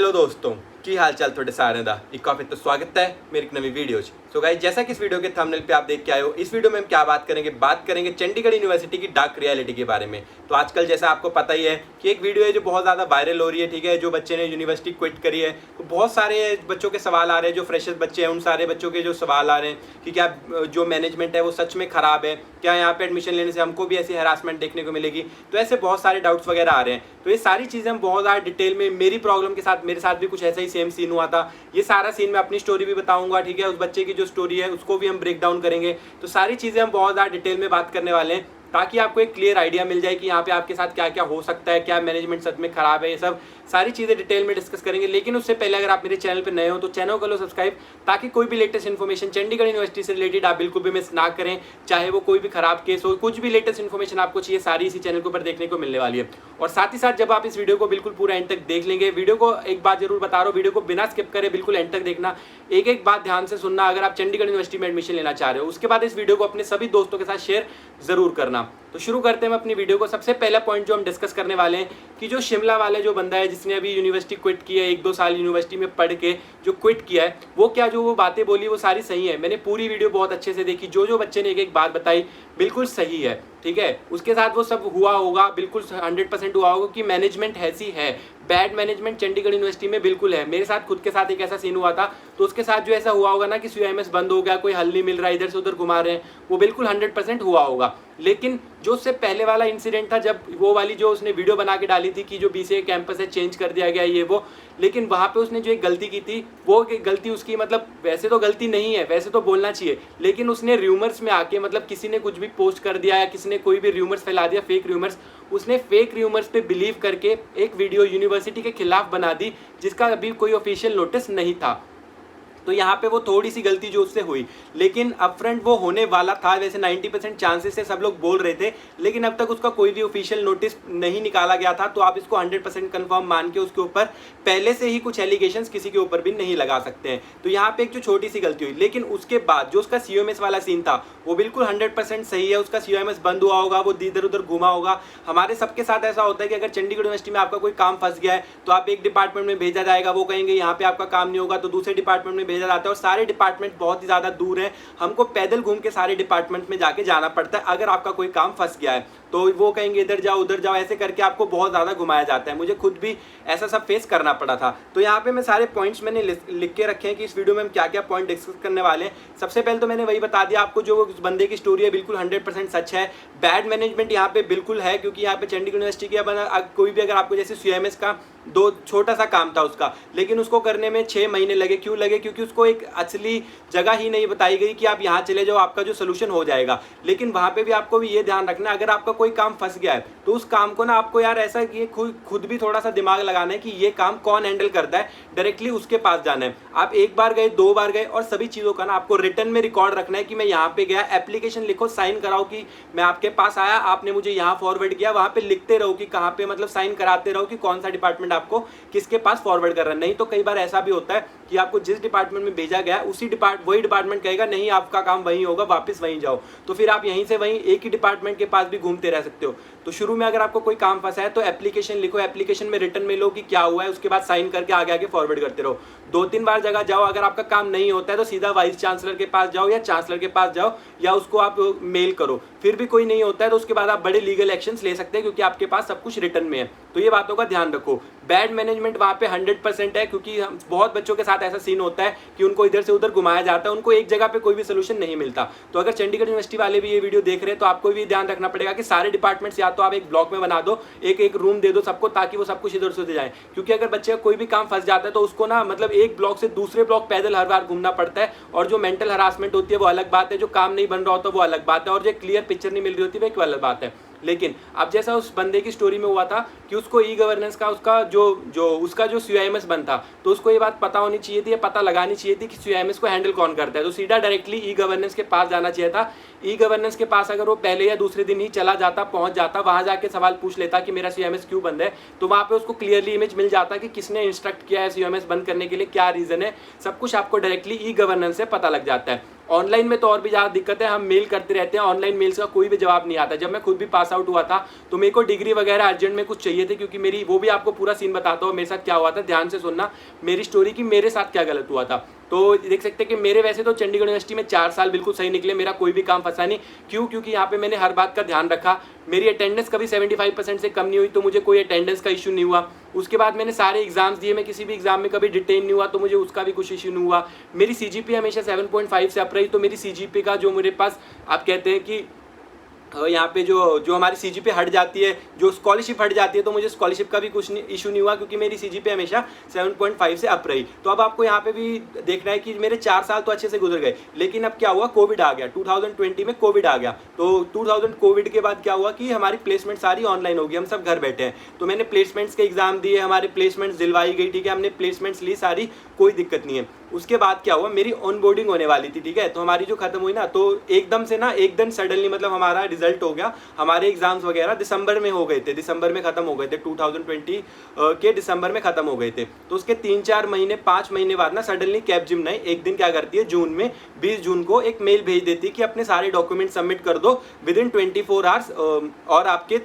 Hello दोस्तों की हाल चाल थोड़े सारे दा एक काफ़ी तो स्वागत है मेरी एक नवी वीडियो। सो गाइस, जैसा कि इस वीडियो के थंबनेल पे आप देख के आए हो, इस वीडियो में हम क्या बात करेंगे चंडीगढ़ यूनिवर्सिटी की डार्क रियलिटी के बारे में। तो आजकल जैसा आपको पता ही है कि एक वीडियो है जो बहुत ज़्यादा वायरल हो रही है, ठीक है, जो बच्चे ने यूनिवर्सिटी क्विट करी है। तो बहुत सारे बच्चों के सवाल आ रहे हैं, जो फ्रेशर्स बच्चे हैं उन सारे बच्चों के जो सवाल आ रहे हैं कि क्या जो मैनेजमेंट है वो सच में ख़राब है, क्या यहाँ पे एडमिशन लेने से हमको भी ऐसी हरासमेंट देखने को मिलेगी। तो ऐसे बहुत सारे डाउट्स वगैरह आ रहे हैं। तो ये सारी चीज़ें हम बहुत ज़्यादा डिटेल में, मेरी प्रॉब्लम के साथ मेरे साथ भी कुछ ऐसा ही सेम सीन हुआ था, ये सारा सीन मैं अपनी स्टोरी भी बताऊंगा, ठीक है, उस बच्चे की जो स्टोरी है उसको भी हम ब्रेक डाउन करेंगे। तो सारी चीज़ें हम बहुत ज़्यादा डिटेल में बात करने वाले हैं ताकि आपको एक क्लियर आइडिया मिल जाए कि यहाँ पे आपके साथ क्या क्या हो सकता है, क्या मैनेजमेंट सच में खराब है, ये सब सारी चीज़ें डिटेल में डिस्कस करेंगे। लेकिन उससे पहले अगर आप मेरे चैनल पर नए हो तो चैनल को लो सब्सक्राइब, ताकि कोई भी लेटेस्ट इन्फॉर्मेशन चंडीगढ़ यूनिवर्सिटी से रिलेटेड आप बिल्कुल भी मिस ना करें। चाहे वो कोई भी खराब केस हो, कुछ भी लेटेस्ट इन्फॉर्मेशन आपको चाहिए, सारी इसी चैनल के ऊपर देखने को मिलने वाली है। और साथ ही साथ जब आप इस वीडियो को बिल्कुल पूरा एंड तक देख लेंगे, वीडियो को एक बात जरूर बता रहा हूँ, वीडियो को बिना स्किप करे बिल्कुल एंड तक देखना, एक एक बात ध्यान से सुनना अगर आप चंडीगढ़ यूनिवर्सिटी में एडमिशन लेना चाह रहे हो। उसके बाद इस वीडियो को अपने सभी दोस्तों के साथ शेयर जरूर करना। तो शुरू करते हैं अपनी वीडियो को। सबसे पहला पॉइंट जो हम डिस्कस करने वाले हैं कि जो शिमला वाले जो बंदा है जिसने अभी यूनिवर्सिटी क्विट किया है, 1-2 साल यूनिवर्सिटी में पढ़ के जो क्विट किया है, वो क्या जो वो बातें बोली वो सारी सही है। मैंने पूरी वीडियो बहुत अच्छे से देखी, जो बच्चे ने एक एक बात बताई बिल्कुल सही है, ठीक है। उसके साथ वो सब हुआ होगा, बिल्कुल 100% हुआ होगा कि मैनेजमेंट ऐसी है, बैड मैनेजमेंट चंडीगढ़ यूनिवर्सिटी में बिल्कुल है। मेरे साथ खुद के साथ एक ऐसा सीन हुआ था, तो उसके साथ जो ऐसा हुआ होगा ना कि CUMS बंद हो गया, कोई हल नहीं मिल रहा, इधर से उधर घुमा रहे हैं, वो बिल्कुल 100% हुआ होगा। लेकिन जो उससे पहले वाला इंसिडेंट था, जब वो वाली जो उसने वीडियो बना के डाली थी कि जो BCA कैंपस है चेंज कर दिया गया ये वो, लेकिन वहाँ पे उसने जो एक गलती की थी, वो गलती उसकी मतलब वैसे तो गलती नहीं है, वैसे तो बोलना चाहिए, लेकिन उसने र्यूमर्स में आके मतलब किसी ने कुछ भी पोस्ट कर दिया या किसी ने कोई भी र्यूमर्स फैला दिया, फेक र्यूमर्स, उसने फेक र्यूमर्स पे बिलीव करके एक वीडियो यूनिवर्सिटी के खिलाफ बना दी जिसका अभी कोई ऑफिशियल नोटिस नहीं था। तो यहाँ पे वो थोड़ी सी गलती जो उससे हुई, लेकिन अपफ्रंट वो होने वाला था, वैसे 90% चांसेस से सब लोग बोल रहे थे, लेकिन अब तक उसका कोई भी ऑफिशियल नोटिस नहीं निकाला गया था। तो आप इसको 100% कंफर्म मान के उसके ऊपर पहले से ही कुछ एलिगेशंस किसी के ऊपर भी नहीं लगा सकते हैं। तो यहाँ पे एक जो छोटी सी गलती हुई, लेकिन उसके बाद जो उसका CUMS वाला सीन था वो बिल्कुल 100% सही है। उसका CUMS बंद हुआ होगा, वो इधर उधर घुमा होगा। हमारे सबके साथ ऐसा होता है कि अगर चंडीगढ़ यूनिवर्सिटी में आपका कोई काम फंस गया है तो आप एक डिपार्टमेंट में भेजा जाएगा, वो कहेंगे यहाँ पे आपका काम नहीं होगा, तो दूसरे डिपार्टमेंट में भेजा जाता है, और सारे डिपार्टमेंट बहुत ही ज़्यादा दूर है, हमको पैदल घूम के सारे डिपार्टमेंट में जाके जाना पड़ता है अगर आपका कोई काम फंस गया है। तो वो कहेंगे इधर जाओ उधर जाओ, ऐसे करके आपको बहुत ज़्यादा घुमाया जाता है। मुझे खुद भी ऐसा सब फेस करना पड़ा था। तो यहाँ पे मैं सारे पॉइंट्स मैंने लिख के रखे हैं कि इस वीडियो में हम क्या क्या पॉइंट डिस्कस करने वाले हैं। सबसे पहले तो मैंने वही बता दिया आपको, जो उस बंदे की स्टोरी है बिल्कुल 100% सच है। बैड मैनेजमेंट यहाँ पे बिल्कुल है, क्योंकि यहाँ पे चंडीगढ़ यूनिवर्सिटी की कोई भी अगर आपको जैसे CUMS का छोटा सा काम था उसका, लेकिन उसको करने में 6 महीने लगे। क्यों लगे? क्योंकि उसको एक असली जगह ही नहीं बताई गई कि आप यहाँ चले जाओ, आपका जो सोल्यूशन हो जाएगा। लेकिन वहाँ पे भी आपको भी ये ध्यान रखना है, अगर आपका कोई काम फंस गया है तो उस काम को ना आपको यार ऐसा कि खुद भी थोड़ा सा दिमाग लगाना है कि ये काम कौन हैंडल करता है, डायरेक्टली उसके पास जाना है। आप 1 बार गए, 2 बार गए, और सभी चीज़ों का ना आपको रिटर्न में रिकॉर्ड रखना है कि मैं यहाँ पे गया, एप्लीकेशन लिखो, साइन कराओ कि मैं आपके पास आया, आपने मुझे यहाँ फॉरवर्ड किया, वहाँ पे लिखते रहो कि कहाँ पे, मतलब साइन कराते रहो कि कौन सा डिपार्टमेंट आपको किसके पास फॉरवर्ड कर रहा है। नहीं तो कई बार ऐसा भी होता है कि आपको जिस डिपार्टमेंट में भेजा गया वही डिपार्टमेंट कहेगा नहीं आपका काम वहीं होगा, वापस वहीं जाओ, तो फिर आप यहीं से वहीं एक ही डिपार्टमेंट के पास भी घूमते रह सकते हो। तो शुरू में अगर आपको कोई काम फंसा है तो एप्लीकेशन लिखो, एप्लीकेशन में रिटर्न में लो कि क्या हुआ है, उसके बाद साइन करके आगे आगे फॉरवर्ड करते रहो। 2-3 बार जगह जाओ, अगर आपका काम नहीं होता है तो सीधा वाइस चांसलर के पास जाओ या चांसलर के पास जाओ, या उसको आप मेल करो। फिर भी कोई नहीं होता है तो उसके बाद आप बड़े लीगल एक्शंस ले सकते हैं, क्योंकि आपके पास सब कुछ रिटर्न में है। तो ये बातों का ध्यान रखो। बैड मैनेजमेंट वहाँ पे 100% है, क्योंकि बहुत बच्चों के साथ ऐसा सीन होता है कि उनको इधर से उधर घुमाया जाता है, उनको एक जगह पे कोई भी सोल्यूशन नहीं मिलता। तो अगर चंडीगढ़ यूनिवर्सिटी वाले भी ये वीडियो देख रहे हैं तो आपको भी ध्यान रखना पड़ेगा कि सारे डिपार्टमेंट्स या तो आप एक ब्लॉक में बना दो, एक रूम दे दो सबको, ताकि वो सब कुछ इधर से उधर जाए। क्योंकि अगर बच्चे का कोई भी काम फंस जाता है तो उसको ना मतलब एक ब्लॉक से दूसरे ब्लॉक पैदल हर बार घूमना पड़ता है, और जो मेंटल हरासमेंट होती है वो अलग बात है, जो काम नहीं बन रहा होता वो अलग बात है, और जो क्लियर पिक्चर नहीं मिल रही होती है वो एक अलग बात है। लेकिन अब जैसा उस बंदे की स्टोरी में हुआ था कि उसको गवर्नेंस का उसका जो CUMS बंद था, तो उसको ये बात पता होनी चाहिए थी, पता लगानी चाहिए थी कि CUMS को हैंडल कौन करता है। तो सीधा डायरेक्टली गवर्नेंस के पास जाना चाहिए था, ई गवर्नेंस के पास अगर वो पहले या दूसरे दिन ही चला जाता, पहुंच जाता, वहां जाके सवाल पूछ लेता कि मेरा CMS क्यों बंद है, तो वहां पे उसको क्लियरली इमेज मिल जाता कि किसने इंस्ट्रक्ट किया है CMS बंद करने के लिए, क्या रीजन है, सब कुछ आपको डायरेक्टली ई गवर्नेंस से पता लग जाता है। ऑनलाइन में तो और भी ज़्यादा दिक्कत है, हम मेल करते रहते हैं, ऑनलाइन मेल्स का कोई भी जवाब नहीं आता। जब मैं खुद भी पास आउट हुआ था तो मेरे को डिग्री वगैरह अर्जेंट में कुछ चाहिए थे, क्योंकि मेरी, वो भी आपको पूरा सीन बताता हूँ मेरे साथ क्या हुआ था, ध्यान से सुनना मेरी स्टोरी की, मेरे साथ क्या गलत हुआ था। तो देख सकते हैं कि मेरे वैसे तो चंडीगढ़ यूनिवर्सिटी में 4 साल बिल्कुल सही निकले, मेरा कोई भी काम फंसा नहीं। क्यों? क्योंकि यहाँ पे मैंने हर बात का ध्यान रखा, मेरी अटेंडेंस कभी 75% से कम नहीं हुई, तो मुझे कोई अटेंडेंस का इशू नहीं हुआ। उसके बाद मैंने सारे एग्जाम्स दिए, मैं किसी भी एग्जाम में कभी डिटेन नहीं हुआ, तो मुझे उसका भी कुछ इशू नहीं हुआ। मेरी CGPA हमेशा 7.5 से अप रही, तो मेरी CGPA का जो मेरे पास, आप कहते हैं कि यहाँ पे जो हमारी CGPA हट जाती है, जो स्कॉलरशिप हट जाती है, तो मुझे स्कॉलरशिप का भी कुछ इशू नहीं हुआ, क्योंकि मेरी CGPA हमेशा 7.5 से अप रही। तो अब आपको यहाँ पे भी देखना है कि मेरे 4 साल तो अच्छे से गुजर गए, लेकिन अब क्या हुआ, कोविड आ गया, 2020 में कोविड आ गया। तो 2000 कोविड के बाद क्या हुआ कि हमारी प्लेसमेंट सारी ऑनलाइन हो गई, हम सब घर बैठे हैं। तो मैंने प्लेसमेंट्स के एग्जाम दिए, हमारे प्लेसमेंट्स दिलवाई गई, ठीक है, हमने प्लेसमेंट्स ली सारी, कोई दिक्कत नहीं है। उसके बाद क्या हुआ, मेरी ऑनबोर्डिंग होने वाली थी, ठीक है, तो हमारी जो खत्म हुई ना, तो एकदम से ना, एकदम सडनली, मतलब हमारा रिजल्ट हो गया, हमारे एग्जाम्स वगैरह दिसंबर में हो गए थे, दिसंबर में खत्म हो गए थे, 2020 के दिसंबर में खत्म हो गए थे। तो उसके 3-4 महीने, 5 महीने बाद ना सडनली कैपजिमनाई एक दिन क्या करती है, जून में 20 जून को एक मेल भेज देती है कि अपने सारे डॉक्यूमेंट सबमिट कर दो विदिन 24 आवर्स, और आपके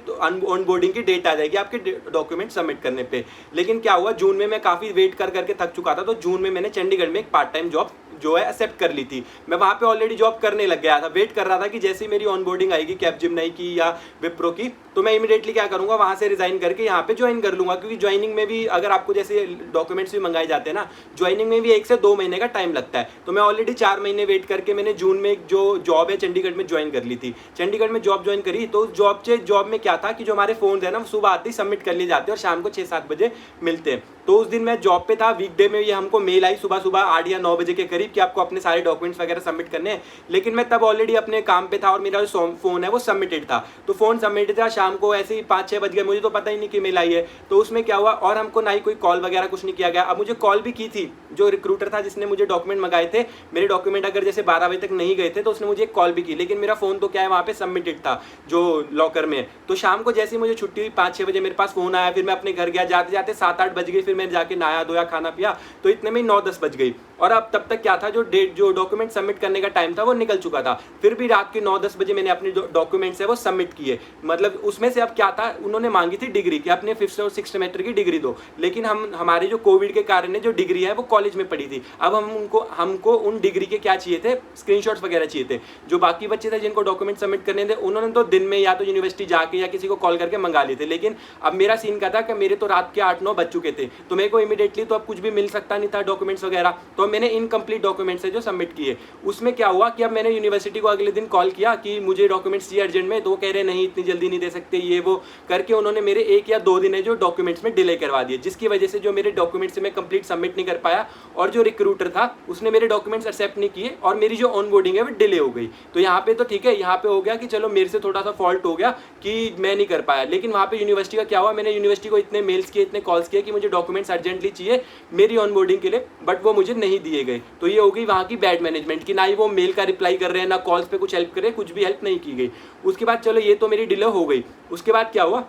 ऑनबोर्डिंग की डेट आ जाएगी आपके डॉक्यूमेंट सबमिट करने पे। लेकिन क्या हुआ, जून में मैं काफ़ी वेट कर करके थक चुका था, तो जून में मैंने चंडीगढ़ में एक पार्ट टाइम जॉब जो है एक्सेप्ट कर ली थी। मैं वहाँ पे ऑलरेडी जॉब करने लग गया था, वेट कर रहा था कि जैसे ही मेरी ऑनबोर्डिंग आएगी कैपजिमनाई की या विप्रो की, तो मैं इमीडिएटली क्या करूँगा, वहाँ से रिजाइन करके यहाँ पे ज्वाइन कर लूँगा। क्योंकि ज्वाइनिंग में भी अगर आपको जैसे डॉक्यूमेंट्स भी मंगाए जाते हैं ना, ज्वाइनिंग में भी 1 से 2 महीने का टाइम लगता है। तो मैं ऑलरेडी 4 महीने वेट करके मैंने जून में एक जो जॉब है चंडीगढ़ में ज्वाइन कर ली थी। चंडीगढ़ में जॉब ज्वाइन करी, तो जॉब में क्या था कि जो हमारे फोन है ना, वो सुबह आते ही सबमिट कर लिए जाते हैं और शाम को 6-7 बजे मिलते हैं। तो उस दिन मैं जॉब पे था, वीकडे में ये हमको मेल आई सुबह 8 या 9 बजे के करीब कि आपको अपने सारे डॉक्यूमेंट्स वगैरह सबमिट करने हैं। लेकिन मैं तब ऑलरेडी अपने काम पे था और मेरा जो फोन है वो सबमिटेड था। तो फोन सबमिटेड था, शाम को ऐसे ही 5-6 बज गए, मुझे तो पता ही नहीं कि मेल आई है। तो उसमें क्या हुआ, और हमको ना ही कोई कॉल वगैरह कुछ नहीं किया गया। अब मुझे कॉल भी की थी, जो रिक्रूटर था जिसने मुझे डॉक्यूमेंट मंगाए थे, मेरे डॉक्यूमेंट अगर जैसे 12 बजे तक नहीं गए थे तो उसने मुझे एक कॉल भी की, लेकिन मेरा फोन तो क्या है वहाँ पे सबमिटेड था जो लॉकर में। तो शाम को जैसे ही मुझे छुट्टी हुई 5-6 बजे मेरे पास फोन आया, फिर मैं अपने घर गया, जाते जाते 7-8 बज गई, फिर मैं जाके नहाया धोया, खाना पिया, तो इतने में 9-10 बज गई। और अब तब तक क्या था, जो डॉक्यूमेंट सबमिट करने का टाइम था वो निकल चुका था। फिर भी रात के 9-10 बजे मैंने अपने डॉक्यूमेंट्स है वो सबमिट किए। मतलब उसमें से अब क्या था, उन्होंने मांगी थी डिग्री कि अपने 5th और 6th सेमेस्टर की डिग्री दो, लेकिन हमारे जो कोविड के कारण जो डिग्री है वो कॉलेज में पड़ी थी। अब हमको उन डिग्री के क्या चाहिए थे, स्क्रीनशॉट्स वगैरह चाहिए थे। जो बाकी बच्चे थे जिनको डॉक्यूमेंट सबमिट करने थे, उन्होंने तो दिन में या तो यूनिवर्सिटी जाके या किसी को कॉल करके मंगा लिए थे। लेकिन अब मेरा सीन क्या था कि मेरे तो रात के 8-9 बज चुके थे, तो मेरे को इमीडिएटली तो अब कुछ भी मिल सकता नहीं था डॉक्यूमेंट्स वगैरह। तो मैंने इनकम्प्लीट डॉक्यूमेंट्स है जो सबमिट किए। उसमें क्या हुआ कि अब मैंने यूनिवर्सिटी को अगले दिन कॉल किया कि मुझे डॉक्यूमेंट्स चाहिए अर्जेंट में, तो वो कह रहे नहीं इतनी जल्दी नहीं दे सकते, ये वो करके उन्होंने मेरे 1 या 2 दिन है जो डॉक्यूमेंट्स में डिले करवा दिए, जिसकी वजह से जो मेरे डॉक्यूमेंट्स मैं कंप्लीट सबमिट नहीं कर पाया, और जो रिक्रूटर था उसने मेरे डॉक्यूमेंट्स एक्सेप्ट नहीं किए, और मेरी जो ऑनबोर्डिंग है वो डिले हो गई। तो यहाँ पे तो ठीक है, यहाँ पे हो गया कि चलो मेरे से थोड़ा सा फॉल्ट हो गया कि मैं नहीं कर पाया। लेकिन वहाँ पे यूनिवर्सिटी का क्या हुआ, मैंने यूनिवर्सिटी को इतने मेल्स किए, इतने कॉल्स किए कि मुझे डॉक्यूमेंट्स अर्जेंटली चाहिए मेरी ऑनबोर्डिंग के लिए, बट वो मुझे नहीं दिए गए। तो ये हो गई वहाँ की बैड मैनेजमेंट कि ना ही वो मेल का रिप्लाई कर रहे हैं, ना कॉल्स पे कुछ हेल्प कर रहे हैं, कुछ भी हेल्प नहीं की गई। उसके बाद चलो ये तो मेरी डिले हो गई। उसके बाद क्या हुआ,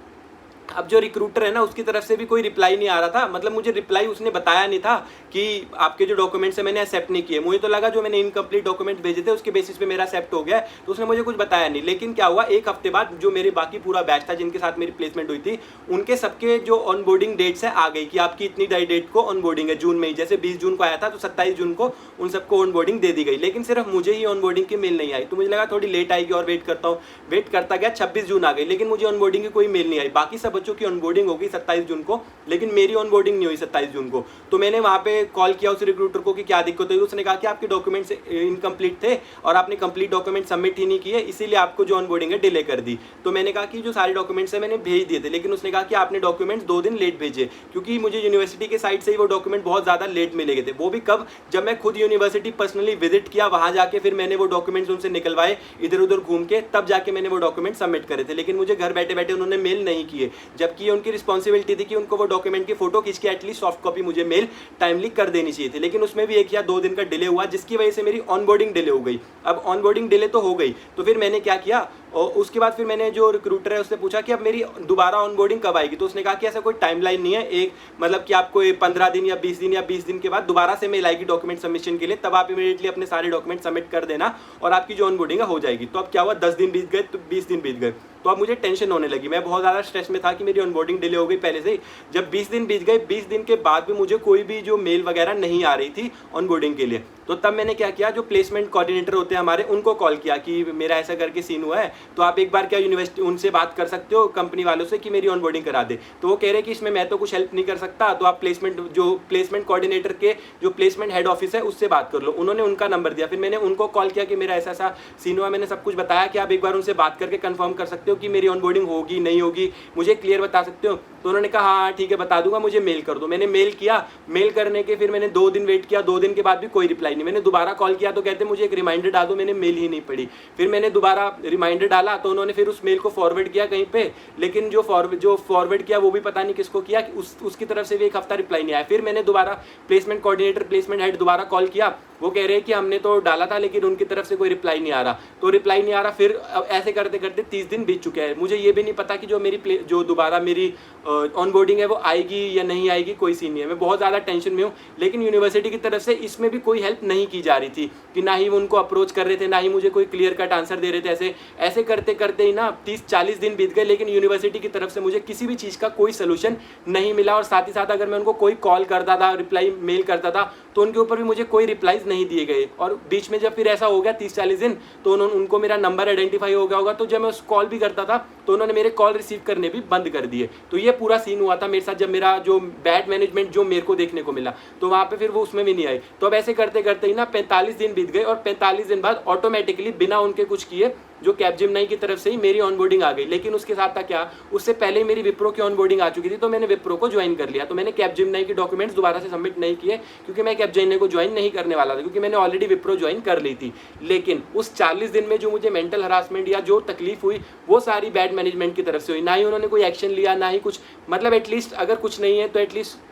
अब जो रिक्रूटर है ना उसकी तरफ से भी कोई रिप्लाई नहीं आ रहा था। मतलब मुझे रिप्लाई उसने बताया नहीं था कि आपके जो डॉक्यूमेंट्स है मैंने एक्सेप्ट नहीं किए। मुझे तो लगा जो मैंने इनकम्प्लीट डॉक्यूमेंट भेजे थे उसके बेसिस पे मेरा एक्सेप्ट हो गया, तो उसने मुझे कुछ बताया नहीं। लेकिन क्या हुआ, 1 हफ्ते बाद जो मेरे बाकी पूरा बैच था जिनके साथ मेरी प्लेसमेंट हुई थी, उनके सबके जो ऑनबोर्डिंग डेट्स है आ गई कि आपकी इतनी डेट को ऑनबोर्डिंग है जून में ही। जैसे 20 जून को आया था तो 27 जून को उन सबको ऑनबोर्डिंग दे दी गई, लेकिन सिर्फ मुझे ही ऑनबोर्डिंग की मेल नहीं आई। तो मुझे लगा थोड़ी लेट आएगी और वेट करता हूँ, वेट करता गया। 26 जून आ गई, लेकिन मुझे ऑनबोर्डिंग की कोई मेल नहीं आई। बाकी सब बच्चों की ऑनबोर्डिंग होगी 27 जून को, लेकिन मेरी ऑनबोर्डिंग नहीं हुई 27 जून को। तो मैंने वहां पे कॉल किया उस रिक्रूटर को कि क्या दिक्कत हुई। उसने कहा कि आपके डॉक्यूमेंट्स इनकम्प्लीट थे और आपने कंप्लीट डॉक्यूमेंट सबमिट ही नहीं किए, इसीलिए आपको जो ऑनबोर्डिंग है डिले कर दी। तो मैंने कहा कि जो सारे डॉक्यूमेंट्स है मैंने भेज दिए थे, लेकिन उसने कहा कि आपने डॉक्यूमेंट्स 2 दिन लेट भेजे, क्योंकि मुझे यूनिवर्सिटी के साइड से ही वो डॉक्यूमेंट बहुत ज़्यादा लेट मिले गए थे। वो भी कब, जब मैं खुद यूनिवर्सिटी पर्सनली विजिट किया, वहाँ जाके फिर मैंने वो डॉक्यूमेंट्स उनसे निकलवाए इधर उधर घूम के, तब जाके मैंने वो डॉक्यूमेंट सबमिट करे थे। लेकिन मुझे घर बैठे बैठे उन्होंने मेल नहीं किए। जबकि ये उनकी रिस्पॉन्सिबिलिटी थी कि उनको वो डॉक्यूमेंट की फोटो खींच के एटलीस्ट सॉफ्ट कॉपी मुझे मेल टाइमली कर देनी चाहिए थी। लेकिन उसमें भी 1 या 2 दिन का डिले हुआ, जिसकी वजह से मेरी ऑनबोर्डिंग डिले हो गई। अब ऑनबोर्डिंग डिले तो हो गई, तो फिर मैंने क्या किया, और उसके बाद फिर मैंने जो रिक्रूटर है उससे पूछा कि अब मेरी दोबारा ऑनबोर्डिंग कब आएगी। तो उसने कहा कि ऐसा कोई टाइमलाइन नहीं है, एक मतलब कि आपको 15 दिन या 20 दिन के बाद दोबारा से मेल आएगी डॉक्यूमेंट सबमिशन के लिए, तब आप इमीडिएटली अपने सारे डॉक्यूमेंट सबमिट कर देना और आपकी जो ऑनबोर्डिंग है हो जाएगी। तो अब क्या हुआ, 10 दिन बीत गए, तो 20 दिन बीत गए, तो अब मुझे टेंशन होने लगी। मैं बहुत ज़्यादा स्ट्रेस में था कि मेरी ऑनबोर्डिंग डिले हो गई पहले से ही। जब 20 दिन बीत गए, 20 दिन के बाद भी मुझे कोई भी जो मेल वगैरह नहीं आ रही थी ऑनबोर्डिंग के लिए, तो तब मैंने क्या किया, जो प्लेसमेंट कोऑर्डिनेटर होते हैं हमारे, उनको कॉल किया कि मेरा ऐसा करके सीन हुआ है, तो आप एक बार क्या यूनिवर्सिटी उनसे बात कर सकते हो कंपनी वालों से कि मेरी ऑनबोर्डिंग करा दे। तो वो कह रहे कि इसमें मैं तो कुछ हेल्प नहीं कर सकता, तो आप प्लेसमेंट कोऑर्डिनेटर के जो प्लेसमेंट हेड ऑफिस है उससे बात कर लो। उन्होंने उनका नंबर दिया, फिर मैंने उनको कॉल किया कि मेरा ऐसा ऐसा सीन हुआ, मैंने सब कुछ बताया कि आप एक बार उनसे बात करके कंफर्म कर सकते हो कि मेरी ऑनबोर्डिंग होगी नहीं होगी, मुझे क्लियर बता सकते हो। तो उन्होंने कहा हाँ ठीक है बता दूंगा, मुझे मेल कर दो। मैंने मेल किया, मेल करने के फिर मैंने 2 दिन वेट किया, 2 दिन के बाद भी कोई रिप्लाई नहीं। मैंने दोबारा कॉल किया तो कहते मुझे एक रिमाइंडर डाल दो, मैंने मेल ही नहीं पढ़ी। फिर मैंने दोबारा रिमाइंडर डाला तो उन्होंने फिर उस मेल को फॉरवर्ड किया कहीं पे, लेकिन जो फॉरवर्ड किया वो भी पता नहीं किसको किया, उसकी तरफ से भी 1 हफ्ता रिप्लाई नहीं आया। फिर मैंने दोबारा प्लेसमेंट कोऑर्डिनेटर, प्लेसमेंट हेड दोबारा कॉल किया, वो कह रहे हैं कि हमने तो डाला था लेकिन उनकी तरफ से कोई रिप्लाई नहीं आ रहा, तो रिप्लाई नहीं आ रहा। फिर ऐसे करते करते 30 दिन बीत चुके हैं। मुझे ये भी नहीं पता कि जो दोबारा मेरी ऑनबोर्डिंग है वो आएगी या नहीं आएगी, कोई सीन नहीं है। मैं बहुत ज़्यादा टेंशन में हूँ, लेकिन यूनिवर्सिटी की तरफ से इसमें भी कोई हेल्प नहीं की जा रही थी कि ना ही वो उनको अप्रोच कर रहे थे, ना ही मुझे कोई क्लियर कट आंसर दे रहे थे। ऐसे करते करते ही ना 30-40 दिन बीत गए, लेकिन यूनिवर्सिटी की तरफ से मुझे किसी भी चीज़ का कोई सोल्यूशन नहीं मिला। और साथ ही साथ अगर मैं उनको कोई कॉल करता था, रिप्लाई मेल करता था, तो उनके ऊपर भी मुझे कोई रिप्लाईज नहीं दिए गए। और बीच में जब फिर ऐसा हो गया 30-40 दिन, तो उनको मेरा नंबर आइडेंटिफाई हो गया होगा, तो जब मैं उस कॉल भी करता था तो उन्होंने मेरे कॉल रिसीव करने भी बंद कर दिए। तो ये पूरा सीन हुआ था मेरे साथ, जब मेरा जो बैड मैनेजमेंट जो मेरे को देखने को मिला, तो वहाँ पे फिर वो उसमें भी नहीं आई। तो अब ऐसे करते करते ही ना 45 दिन बीत गए, और 45 दिन बाद ऑटोमेटिकली बिना उनके कुछ किए जो कैपजेमिनी की तरफ से ही मेरी ऑनबोर्डिंग आ गई। लेकिन उसके साथ था क्या, उससे पहले मेरी विप्रो की ऑनबोर्डिंग आ चुकी थी, तो मैंने विप्रो को ज्वाइन कर लिया। तो मैंने कैपजेमिनी के डॉक्यूमेंट्स दोबारा से सबमिट नहीं किए, क्योंकि मैं कैपजेमिनी को ज्वाइन नहीं करने वाला था, क्योंकि मैंने ऑलरेडी विप्रो ज्वाइन कर ली थी। लेकिन उस 40 दिन में जो मुझे मेंटल हरासमेंट या जो तकलीफ हुई, वो सारी बैड मैनेजमेंट की तरफ से हुई। ना ही उन्होंने कोई एक्शन लिया, ना ही कुछ, मतलब एटलीस्ट अगर कुछ नहीं है तो एटलीस्ट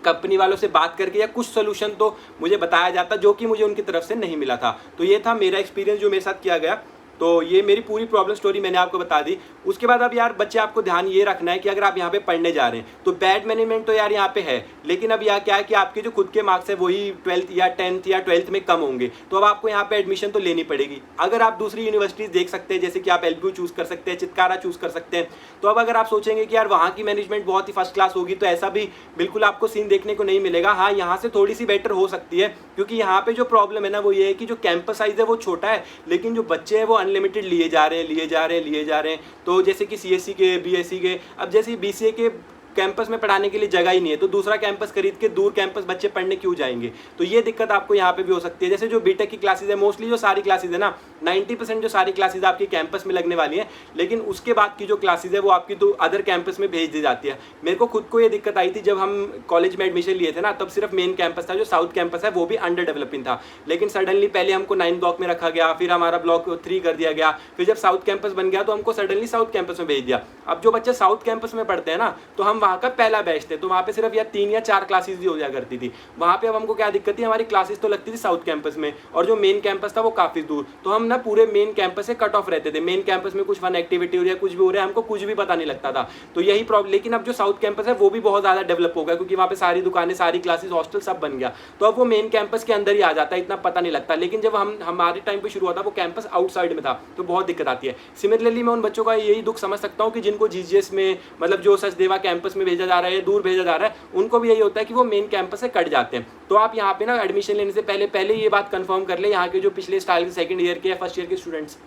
कंपनी वालों से बात करके या कुछ सोल्यूशन तो मुझे बताया जाता, जो कि मुझे उनकी तरफ से नहीं मिला था। तो ये था मेरा एक्सपीरियंस जो मेरे साथ किया गया। तो ये मेरी पूरी प्रॉब्लम स्टोरी मैंने आपको बता दी। उसके बाद अब यार बच्चे, आपको ध्यान ये रखना है कि अगर आप यहाँ पे पढ़ने जा रहे हैं तो बैड मैनेजमेंट तो यार यहाँ पे है, लेकिन अब यहाँ क्या है कि आपके जो खुद के मार्क्स है वही 12th या 10th या 12th में कम होंगे, तो अब आपको यहाँ पे एडमिशन तो लेनी पड़ेगी। अगर आप दूसरी यूनिवर्सिटीज़ देख सकते हैं, जैसे कि आप LPU चूज़ कर सकते हैं, चितकारा चूज़ कर सकते हैं, तो अब अगर आप सोचेंगे कि यार वहाँ की मैनेजमेंट बहुत ही फर्स्ट क्लास होगी, तो ऐसा भी बिल्कुल आपको सीन देखने को नहीं मिलेगा। हाँ, यहाँ से थोड़ी सी बेटर हो सकती है, क्योंकि यहाँ पे जो प्रॉब्लम है ना वो ये है कि जो कैंपस साइज है वो छोटा है, लेकिन जो बच्चे हैं वो अनलिमिटेड लिए जा रहे हैं। तो जैसे कि CSE के, BSc के, अब जैसे BCA के कैंपस में पढ़ाने के लिए जगह ही नहीं है, तो दूसरा कैंपस खरीद के दूर कैंपस बच्चे पढ़ने क्यों जाएंगे। तो ये दिक्कत आपको यहाँ पे भी हो सकती है। जैसे जो बीटेक की क्लासेज है, मोस्टली जो सारी क्लासेज है ना, 90% जो सारी क्लासेज आपकी कैंपस में लगने वाली हैं, लेकिन उसके बाद की जो क्लासेज है वो आपकी तो अदर कैंपस में भेज दी जाती है। मेरे को खुद को ये दिक्कत आई थी जब हम कॉलेज में एडमिशन लिए थे ना, तब सिर्फ मेन कैंपस था, जो साउथ कैंपस है वो भी अंडर डेवलपिंग था। लेकिन सडनली पहले हमको 9 ब्लॉक में रखा गया, फिर हमारा ब्लॉक 3 कर दिया गया, फिर जब साउथ कैंपस बन गया तो हमको सडनली साउथ कैंपस में भेज दिया। अब जो बच्चे साउथ कैंपस में पढ़ते हैं ना, तो हम वहाँ का पहला बैच थे, तो वहाँ पे सिर्फ या 3 या 4 क्लासेस ही हो जाया करती थी वहाँ पे। अब हमको क्या दिक्कत थी, हमारी क्लासेस तो लगती थी साउथ कैंपस में, और जो मेन कैंपस था वो काफ़ी दूर, तो हम ना पूरे मेन कैंपस से कट ऑफ रहते थे। मेन कैंपस में कुछ फन एक्टिविटी हो रही है, कुछ भी हो रहा है, हमको कुछ भी पता नहीं लगता था। तो यही प्रॉब्लम। लेकिन अब जो साउथ कैंपस है वो भी बहुत ज़्यादा डेवलप हो गया, क्योंकि वहाँ पे सारी दुकानें, सारी क्लासेस, हॉस्टल सब बन गया, तो अब वो मेन कैंपस के अंदर ही आ जाता है, इतना पता नहीं लगता। लेकिन जब हमारे टाइम पर शुरू हुआ था वो कैंपस आउटसाइड में था, तो बहुत दिक्कत आती है। सिमिलरली मैं उन बच्चों का यही दुख समझ सकता हूँ कि जिनको GGS में, मतलब जो सचदेवा कैंपस में भेजा जा रहा है, दूर भेजा जा रहा है, उनको भी यही होता है कि वो मेन कैंपस से कट जाते हैं। तो आप यहाँ पे ना एडमिशन लेने से पहले ये बात कंफर्म कर ले, यहाँ के जो पिछले स्टाइल के सेकंड ईयर के या फर्स्ट ईयर के स्टूडेंट्स,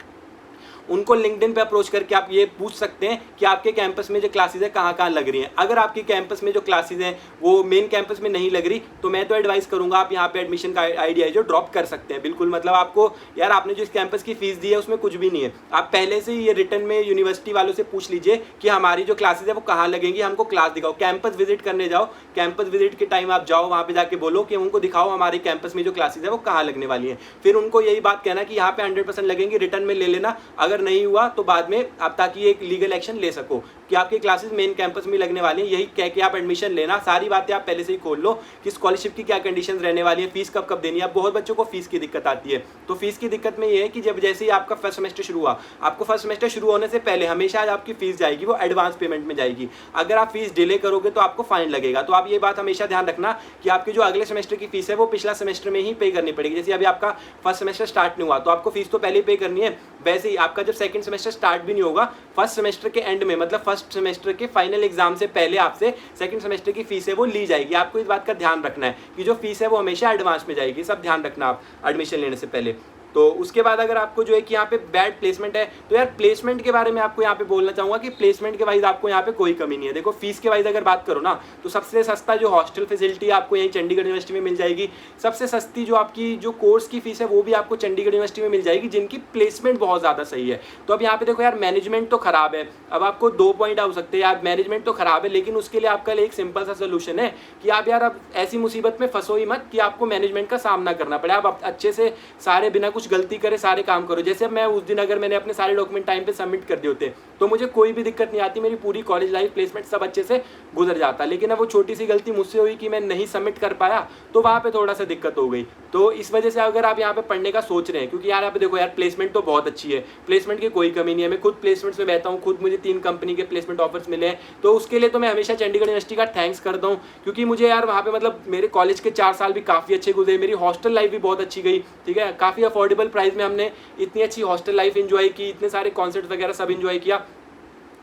उनको लिंक्डइन पे अप्रोच करके आप ये पूछ सकते हैं कि आपके कैंपस में जो क्लासेज है कहाँ लग रही हैं। अगर आपके कैंपस में जो क्लासेज हैं वो मेन कैंपस में नहीं लग रही, तो मैं तो एडवाइस करूंगा आप यहाँ पे एडमिशन का आइडिया जो ड्रॉप कर सकते हैं बिल्कुल। मतलब आपको यार, आपने जो इस कैंपस की फीस दी है उसमें कुछ भी नहीं है, आप पहले से ही ये रिटर्न में यूनिवर्सिटी वालों से पूछ लीजिए कि हमारी जो क्लासेज है वो कहाँ लगेंगी, हमको क्लास दिखाओ। कैंपस विजिट करने जाओ, कैंपस विजिट के टाइम आप जाओ, वहाँ पे जाके बोलो कि उनको दिखाओ हमारे कैंपस में जो क्लासेज है वो कहाँ लगने वाली हैं। फिर उनको यही बात कहना कि यहाँ पे 100% लगेंगी, रिटर्न में ले लेना, अगर नहीं हुआ तो बाद में आप ताकि एक लीगल एक्शन ले सको कि आपकी क्लासेस मेन कैंपस में लगने वाली हैं, यही कह के आप एडमिशन लेना। सारी बातें आप पहले से ही खोल लो कि स्कॉलरशिप की क्या कंडीशन रहने वाली है, फीस कब कब देनी है। अब बहुत बच्चों को फीस की दिक्कत आती है, तो फीस की दिक्कत में ये है कि जब जैसे ही आपका फर्स्ट सेमेस्टर शुरू हुआ, आपको फर्स्ट सेमेस्टर शुरू होने से पहले हमेशा आपकी फीस जाएगी वो एडवांस पेमेंट में जाएगी। अगर आप फीस डिले करोगे तो आपको फाइन लगेगा। तो आप ये बात हमेशा ध्यान रखना कि आपकी जो अगले सेमेस्टर की फीस है वो पिछला सेमेस्टर में ही पे करनी पड़ेगी। जैसे अभी आपका फर्स्ट सेमेस्टर स्टार्ट नहीं हुआ तो आपको फीस तो पहले ही पे करनी है, वैसे ही आपका जब सेकंड सेमेस्टर स्टार्ट भी नहीं होगा, फर्स्ट सेमेस्टर के एंड में मतलब फर्स्ट सेमेस्टर के फाइनल एग्जाम से पहले आपसे सेकंड सेमेस्टर की फीस है वो ली जाएगी। आपको इस बात का ध्यान रखना है कि जो फीस है वो हमेशा एडवांस में जाएगी, सब ध्यान रखना आप एडमिशन लेने से पहले। तो उसके बाद अगर आपको जो है कि यहाँ पे बैड प्लेसमेंट है, तो यार प्लेसमेंट के बारे में आपको यहाँ पे बोलना चाहूँगा कि प्लेसमेंट के वाइज आपको यहाँ पे कोई कमी नहीं है। देखो फीस के वाइज अगर बात करो ना, तो सबसे सस्ता जो हॉस्टल फैसिलिटी आपको यहीं चंडीगढ़ यूनिवर्सिटी में मिल जाएगी। सबसे सस्ती जो आपकी जो कोर्स की फीस है वो भी आपको चंडीगढ़ यूनिवर्सिटी में मिल जाएगी, जिनकी प्लेसमेंट बहुत ज़्यादा सही है। तो अब यहाँ पे देखो यार मैनेजमेंट तो खराब है, अब आपको 2 पॉइंट आ सकते हैं यार, मैनेजमेंट तो खराब है, लेकिन उसके लिए आपका एक सिंपल सा सोल्यूशन है कि आप यार अब ऐसी मुसीबत में फंसो ही मत कि आपको मैनेजमेंट का सामना करना पड़े। आप अच्छे से सारे बिना कुछ गलती करे सारे काम करो। जैसे मैं उस दिन अगर मैंने अपने सारे डॉक्यूमेंट टाइम पे सबमिट कर दिए होते तो मुझे कोई भी दिक्कत नहीं आती, मेरी पूरी कॉलेज लाइफ प्लेसमेंट सब अच्छे से गुजर जाता। लेकिन अब वो छोटी सी गलती मुझसे हुई कि मैं नहीं सबमिट कर पाया, तो वहाँ पे थोड़ा सा दिक्कत हो गई। तो इस वजह से अगर आप यहाँ पे पढ़ने का सोच रहे हैं, क्योंकि यार आप देखो यार प्लेसमेंट तो बहुत अच्छी है, प्लेसमेंट की कोई कमी नहीं है। मैं खुद प्लेसमेंट्स में बैठा हूँ, खुद मुझे 3 कंपनी के प्लेसमेंट ऑफर्स मिले हैं, तो उसके लिए तो मैं हमेशा चंडीगढ़ यूनिवर्सिटी का थैंक्स करता हूँ, क्योंकि मुझे यार वहाँ पे मतलब मेरे कॉलेज के 4 साल भी काफ़ी अच्छे गुजरे, मेरी हॉस्टल लाइफ भी बहुत अच्छी गई, ठीक है। काफ़ी अफोर्डेबल प्राइस में हमने इतनी अच्छी हॉस्टल लाइफ एंजॉय की, इतने सारे कॉन्सर्ट वगैरह सब एंजॉय किया।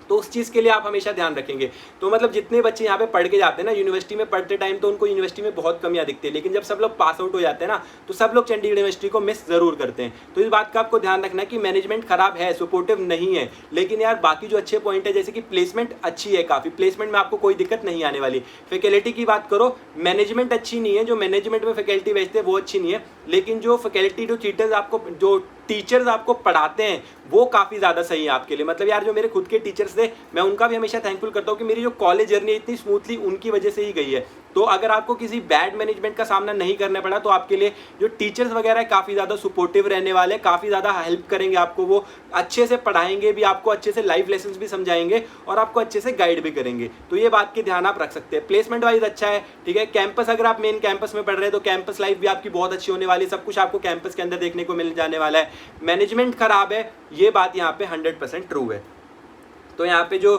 तो उस चीज़ के लिए आप हमेशा ध्यान रखेंगे। तो मतलब जितने बच्चे यहाँ पे पढ़ के जाते हैं ना यूनिवर्सिटी में पढ़ते टाइम, तो उनको यूनिवर्सिटी में बहुत कमियाँ दिखती है, लेकिन जब सब लोग पास आउट हो जाते हैं ना, तो सब लोग चंडीगढ़ यूनिवर्सिटी को मिस ज़रूर करते हैं। तो इस बात का आपको ध्यान रखना है कि मैनेजमेंट खराब है, सपोर्टिव नहीं है, लेकिन यार बाकी जो अच्छे पॉइंट है जैसे कि प्लेसमेंट अच्छी है काफ़ी, प्लेसमेंट में आपको कोई दिक्कत नहीं आने वाली। फैकल्टी की बात करो, मैनेजमेंट अच्छी नहीं है, जो मैनेजमेंट में फैकल्टी भेजते हैं वो अच्छी नहीं है, लेकिन जो फैकल्टी जो टीचर्स आपको पढ़ाते हैं वो काफ़ी ज़्यादा सही है आपके लिए। मतलब यार जो मेरे खुद के टीचर्स थे, मैं उनका भी हमेशा थैंकफुल करता हूँ कि मेरी जो कॉलेज जर्नी इतनी स्मूथली उनकी वजह से ही गई है। तो अगर आपको किसी बैड मैनेजमेंट का सामना नहीं करना पड़ा, तो आपके लिए जो टीचर्स वगैरह काफ़ी ज़्यादा सपोर्टिव रहने वाले, काफ़ी ज़्यादा हेल्प करेंगे आपको, वो अच्छे से पढ़ाएंगे भी, आपको अच्छे से लाइफ लेसन्स भी समझाएंगे और आपको अच्छे से गाइड भी करेंगे। तो ये बात के ध्यान आप रख सकते हैं। प्लेसमेंट वाइज अच्छा है, ठीक है। कैंपस अगर आप मेन कैंपस में पढ़ रहे हैं तो कैंपस लाइफ भी आपकी बहुत अच्छी होने वाली है, सब कुछ आपको कैंपस के अंदर देखने को मिल जाने वाला है। मैनेजमेंट खराब है, ये बात यहाँ पे 100% ट्रू है। तो यहाँ पे जो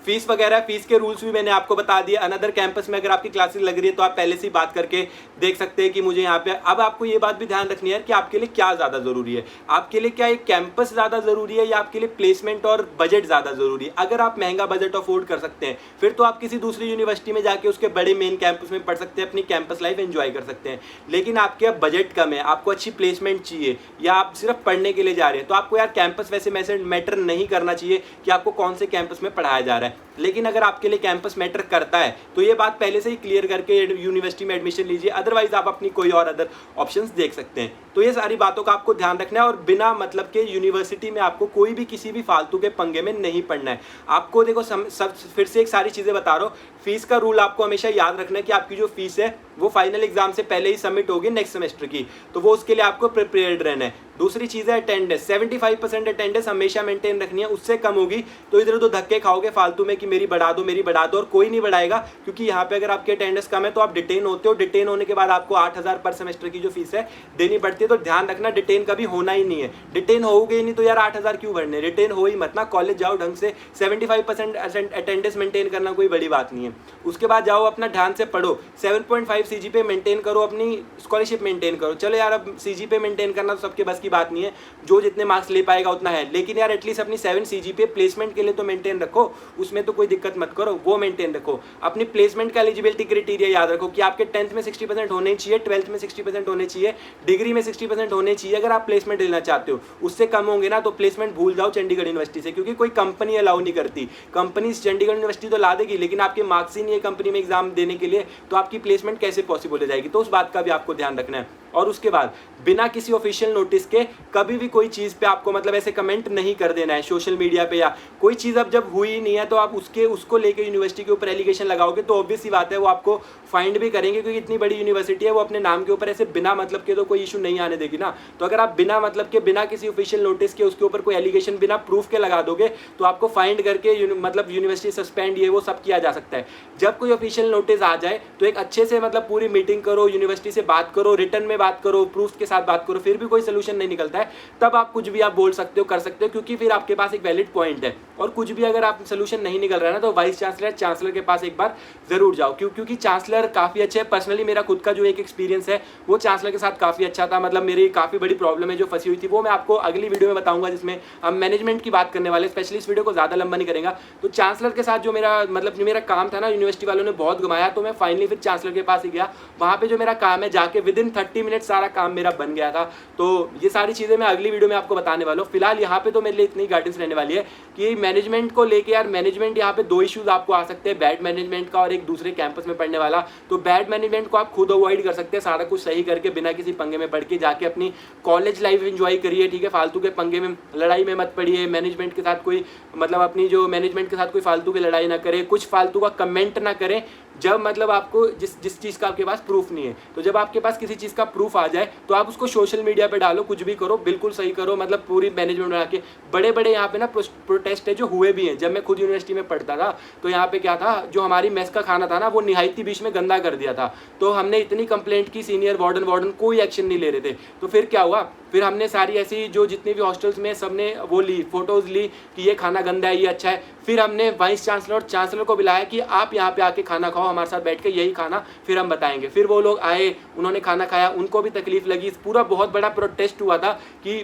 फीस वगैरह, फीस के रूल्स भी मैंने आपको बता दिए। अनदर कैंपस में अगर आपकी क्लासेस लग रही है तो आप पहले से ही बात करके देख सकते हैं कि मुझे यहाँ पे। अब आपको ये बात भी ध्यान रखनी है कि आपके लिए क्या ज़्यादा ज़रूरी है, आपके लिए क्या एक कैंपस ज़्यादा ज़रूरी है या आपके लिए प्लेसमेंट और बजट ज़्यादा ज़रूरी है। अगर आप महंगा बजट अफोर्ड कर सकते हैं फिर तो आप किसी दूसरी यूनिवर्सिटी में जाके उसके बड़े मेन कैंपस में पढ़ सकते हैं, अपनी कैंपस लाइफ एंजॉय कर सकते हैं। लेकिन आपके अब बजट कम है, आपको अच्छी प्लेसमेंट चाहिए या आप सिर्फ पढ़ने के लिए जा रहे हैं, तो आपको यार कैंपस वैसे मैटर नहीं करना चाहिए कि आपको कौन से कैंपस में पढ़ाया जा रहा है। लेकिन अगर आपके लिए कैंपस मैटर करता है तो ये बात पहले से ही क्लियर करके यूनिवर्सिटी में एडमिशन लीजिए, अदरवाइज आप अपनी कोई और अदर ऑप्शंस देख सकते हैं। तो ये सारी बातों का आपको ध्यान रखना है और बिना मतलब के यूनिवर्सिटी में आपको कोई भी किसी भी फालतू के पंगे में नहीं पड़ना है। आपको देखो सब फिर से एक सारी चीज़ें बता रहा हूँ। फीस का रूल आपको हमेशा याद रखना है कि आपकी जो फीस है वो फाइनल एग्जाम से पहले ही सबमिट होगी नेक्स्ट सेमेस्टर की, तो वो उसके लिए आपको प्रिपेयर्ड रहना है। दूसरी चीज़ है अटेंडेंस, 75% अटेंडेंस हमेशा मेंटेन रखनी है, उससे कम होगी तो इधर उधर धक्के खाओगे फालतू में कि मेरी बढ़ा दो, और कोई नहीं बढ़ाएगा। क्योंकि यहाँ पे अगर आपकी अटेंडेंस कम है तो आप डिटेन होते हो, डिटेन होने के बाद आपको 8,000 पर सेमेस्टर की जो फीस है देनी पड़ती है। तो ध्यान रखना डिटेन कभी होना ही नहीं है, डिटेन होगे ही नहीं तो यार 8,000 क्यों भरने, रिटेन हो ही मत ना, कॉलेज जाओ ढंग से। 75% अटेंडेंस मेंटेन करना कोई बड़ी बात नहीं है। उसके बाद जाओ अपना ध्यान से पढ़ो, 7.5 CGPA मेंटेन करो, अपनी स्कॉलरशिप मेंटेन करो। चलो यार अब CGPA मेंटेन करना तो सबके बस की बात नहीं है, जो जितने मार्क्स ले पाएगा उतना है, लेकिन यार एटलीस्ट अपनी 7 CGPA प्लेसमेंट के लिए तो मेंटेन रखो, उसमें तो कोई दिक्कत मत करो, वो मेंटेन रखो। अपनी प्लेसमेंट का एलिजिबिलिटी क्राइटेरिया याद रखो कि आपके 10th में 60% होने चाहिए, 12th में 60% होने चाहिए, डिग्री में 60% होने चाहिए अगर आप प्लेसमेंट लेना चाहते हो। उससे कम होंगे ना तो प्लेसमेंट भूल जाओ चंडीगढ़ यूनिवर्सिटी से, क्योंकि कोई कंपनी अलाउ नहीं करती। कंपनी चंडीगढ़ यूनिवर्सिटी तो ला देगी लेकिन आपके मार्क्स ही नहीं है कंपनी में एग्जाम देने के लिए, तो आपकी प्लेसमेंट कैसे पॉसिबल हो जाएगी। तो उस बात का भी आपको ध्यान रखना है। और उसके बाद बिना किसी ऑफिशियल नोटिस के कभी भी कोई चीज़ पे आपको मतलब ऐसे कमेंट नहीं कर देना है सोशल मीडिया पे, या कोई चीज़ अब जब हुई नहीं है तो आप उसको लेके यूनिवर्सिटी के ऊपर एलिगेशन लगाओगे तो ऑब्वियस सी बात है वो आपको फाइंड भी करेंगे, क्योंकि इतनी बड़ी यूनिवर्सिटी है, वो अपने नाम के ऊपर ऐसे बिना मतलब के तो कोई इशू नहीं आने देगी ना। तो अगर आप बिना मतलब के, बिना किसी ऑफिशियल नोटिस के उसके ऊपर कोई एलिगेशन बिना प्रूफ के लगा दोगे तो आपको फाइंड करके मतलब यूनिवर्सिटी सस्पेंड ये वो सब किया जा सकता है। जब कोई ऑफिशियल नोटिस आ जाए तो एक अच्छे से मतलब पूरी मीटिंग करो, यूनिवर्सिटी से बात करो, रिटर्न में बात करो, प्रूफ के साथ बात करो, फिर भी कोई सोल्यूशन नहीं निकलता है तब आप कुछ भी आप बोल सकते हो, कर सकते हो, क्योंकि फिर आपके पास एक वैलिड पॉइंट है। और कुछ भी अगर आप सोल्यूशन नहीं निकल रहा है ना तो वाइस चांसलर के पास एक बार जरूर जाओ, क्योंकि चांसलर काफ़ी अच्छे है। पर्सनली मेरा खुद का जो एक एक्सपीरियंस है वो चांसलर के साथ काफ़ी अच्छा था। मतलब मेरी काफ़ी बड़ी प्रॉब्लम है जो फंसी हुई थी वो मैं आपको अगली वीडियो में बताऊंगा, जिसमें हम मैनेजमेंट की बात करने वाले, स्पेशली इस वीडियो को ज़्यादा लंबा नहीं करेंगे। तो चांसलर के साथ जो मेरा काम था ना, यूनिवर्सिटी वालों ने बहुत घुमाया, तो मैं फाइनली फिर चांसलर के पास ही गया। वहाँ पे जो मेरा काम है जाके विदिन 30 मिनट सारा काम मेरा बन गया था। तो ये सारी चीज़ें मैं अगली वीडियो में आपको बताने वाला हूँ। फिलहाल यहाँ पे तो मेरे लिए इतनी गाइडेंस रहने वाली है कि मैनेजमेंट को लेके यार, मैनेजमेंट यहाँ पे 2 इश्यूज आपको आ सकते हैं, बैड मैनेजमेंट का और एक दूसरे कैंपस में पढ़ने वाला। तो बैड मैनेजमेंट को आप खुद अवॉइड कर सकते हैं, सारा कुछ सही करके बिना किसी पंगे में पढ़ के जाके अपनी कॉलेज लाइफ एंजॉय करिए, ठीक है। फालतू के पंगे में, लड़ाई में मत पड़िए, मैनेजमेंट के साथ कोई मतलब अपनी जो मैनेजमेंट के साथ कोई फालतू की लड़ाई ना करें, कुछ फालतू का कमेंट ना करें जब मतलब आपको जिस चीज़ का आपके पास प्रूफ नहीं है। तो जब आपके पास किसी चीज़ का प्रूफ आ जाए तो आप उसको सोशल मीडिया पे डालो, कुछ भी करो, बिल्कुल सही करो, मतलब पूरी मैनेजमेंट बना के। बड़े बड़े यहाँ पे ना प्रोटेस्ट है जो हुए भी हैं। जब मैं खुद यूनिवर्सिटी में पढ़ता था तो यहाँ पे क्या था, जो हमारी मेस का खाना था ना वो निहायती बीच में गंदा कर दिया था। तो हमने इतनी कंप्लेंट की, सीनियर वार्डन कोई एक्शन नहीं ले रहे थे। तो फिर क्या हुआ, फिर हमने सारी ऐसी जो जितनी भी हॉस्टल्स में सबने वो ली, फोटोज़ ली कि ये खाना गंदा है, ये अच्छा है। फिर हमने वाइस चांसलर और चांसलर को बुलाया कि आप यहाँ पे आके खाना खाओ हमारे साथ बैठ के, यही खाना फिर हम बताएंगे। फिर वो लोग आए, उन्होंने खाना खाया, उनको भी तकलीफ लगी। पूरा बहुत बड़ा प्रोटेस्ट हुआ था कि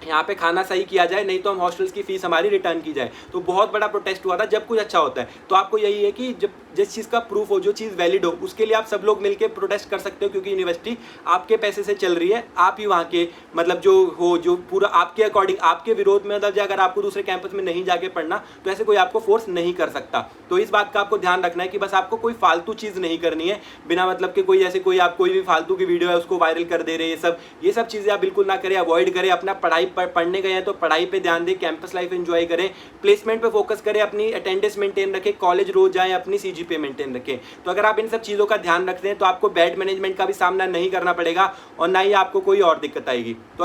यहाँ पे खाना सही किया जाए, नहीं तो हम हॉस्टल्स की फीस हमारी रिटर्न की जाए। तो बहुत बड़ा प्रोटेस्ट हुआ था। जब कुछ अच्छा होता है तो आपको यही है कि जब जिस चीज़ का प्रूफ हो, जो चीज़ वैलिड हो, उसके लिए आप सब लोग मिलकर प्रोटेस्ट कर सकते हो, क्योंकि यूनिवर्सिटी आपके पैसे से चल रही है। आप ही वहाँ के मतलब जो पूरा आपके अकॉर्डिंग, आपके विरोध में, मतलब अगर आपको दूसरे कैंपस में नहीं जाके पढ़ना तो ऐसे कोई आपको फोर्स नहीं कर सकता। तो इस बात का आपको ध्यान रखना है कि बस आपको कोई फालतू चीज़ नहीं करनी है बिना मतलब के। कोई ऐसे कोई आप कोई भी फालतू की वीडियो है उसको वायरल कर दे रहे, ये सब चीज़ें आप बिल्कुल ना करें, अवॉइड करें। अपना पढ़ाई पढ़ने गए हैं तो पढ़ाई पे ध्यान दें, कैंपस लाइफ एंजॉय करें, प्लेसमेंट पे फोकस करें, अपनी अटेंडेंस मेंटेन रखें, कॉलेज रोज जाएं, अपनी CGPA मेंटेन रखें। तो अगर आप इन सब चीज़ों का ध्यान रखते हैं तो आपको बैड मैनेजमेंट का भी सामना नहीं करना पड़ेगा और ना ही आपको कोई और दिक्कत आएगी। तो